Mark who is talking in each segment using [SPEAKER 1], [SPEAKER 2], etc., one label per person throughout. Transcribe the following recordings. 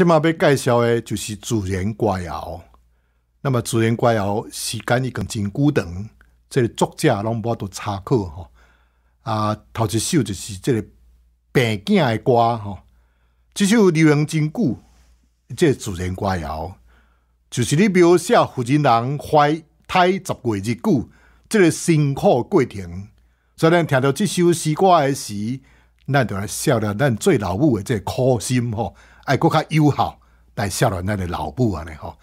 [SPEAKER 1] 即马要介绍的就是自然歌谣。那么自然歌谣时间已经真久长，这个作者拢无都查考吼。头一首就是这个病囝的歌吼，这首流行真久，这个自然歌谣就是你描写妇人人怀胎10月日久，这个辛苦过程。所以咱听到这首诗歌的时，咱就来想到咱做老母的这个苦心吼，爱搁较友好来想到咱的老母安尼吼。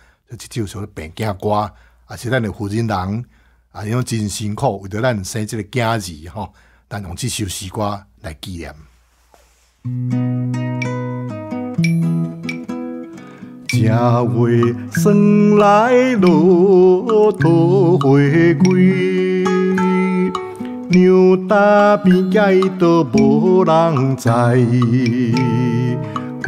[SPEAKER 1] 这首病囝歌，也是咱的妇人人因为真辛苦，为着咱生这个囝儿吼，咱用这首诗歌来纪念。正月霜来落桃花开，娘打边界都无人知。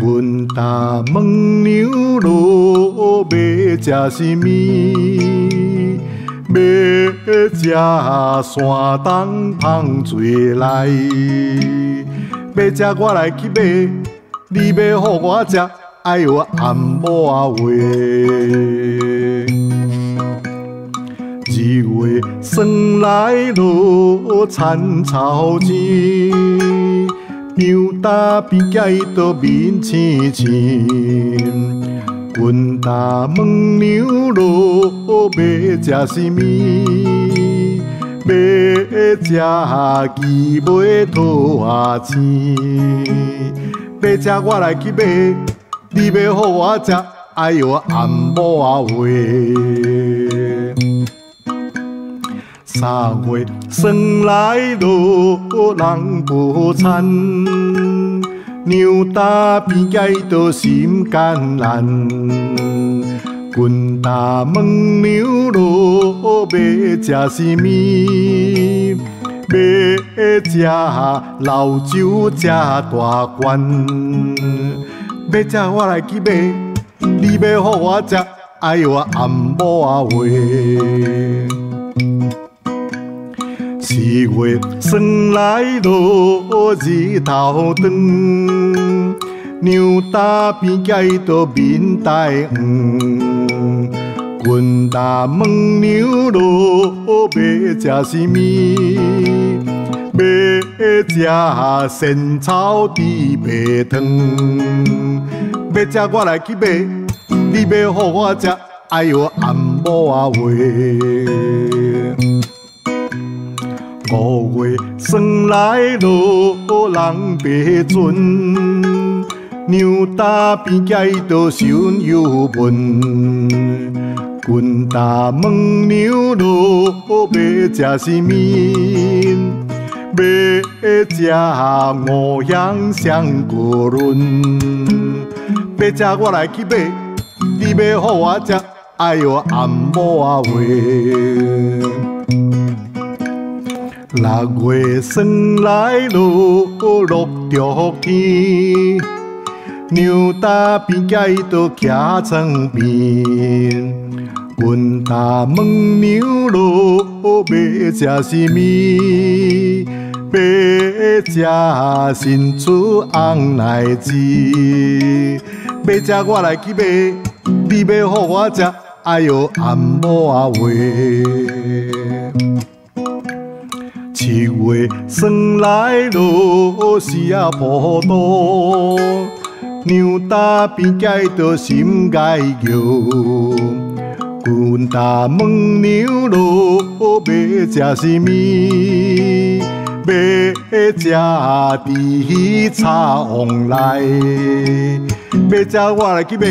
[SPEAKER 1] 阮打问娘落要食什么？要食山东芳水来。要食我来去买，你要互我食，哎呦暗某啊话。二月霜来落田草前，娘打边界都面青青。阮打问娘落要食什么？要食鸡尾桃花青。要食我来去买，你要互我食，哎呦暗某啊话。3月霜来落人不惨，娘打边界都心艰难。阮打问娘落要食什么？要食老酒食大罐。要食我来去买，你要互我食，哎呦暗某啊话。4月霜来落日头长，娘打边界都面带黄。阮打问娘落要食什么？要食仙草猪白汤。要食我来去买，你要互我食，哎呦暗某啊话。5月霜来落人白船，娘打边界都想有问。阮打问娘落要食什么？要食五香香果轮。要食我来去买，你要互我食，哎呦暗某啊话。6月霜来落落着天，娘打边界都徛床边。阮打问娘落要食什么？要食新厝红奶子。要食我来去买，你要互我食，哎呦暗某啊话。7月霜来落时啊坡多，娘打边界都心解叫。阮打问娘落要食什么？要食猪鱼炒黄来。要食我来去买，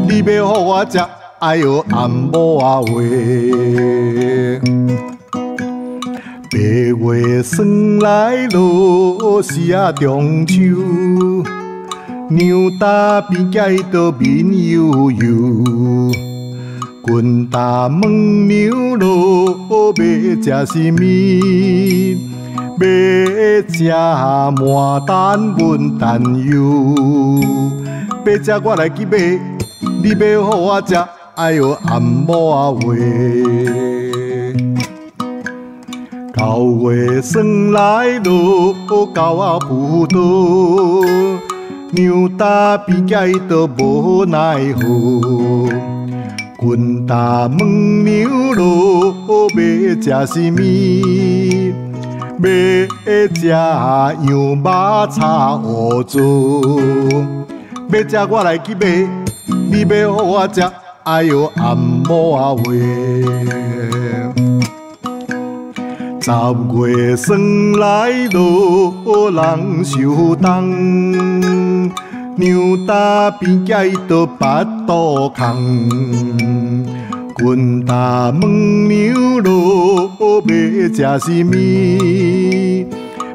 [SPEAKER 1] 你要互我食，哎呦暗某啊话。8月霜来落时啊中秋，娘打边界都面悠悠。阮打问娘落要食什么？要食麻蛋炖蛋油。要食我来去买，你要互我食，哎呦暗某啊话。9月霜来落狗啊葡萄，牛打边界都无奈何。阮打问牛肉要食什么？要食羊肉炒乌猪。要食我来去买，你要互我食，哎哟按摩啊喂。10月霜来落，人受冻。牛打边界都巴肚空，阮打问牛肉要食什么？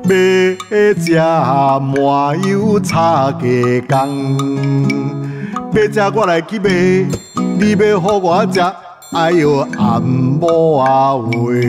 [SPEAKER 1] 要食麻油炒鸡公。要食我来去买，你要互我食，哎哟按摩啊喂。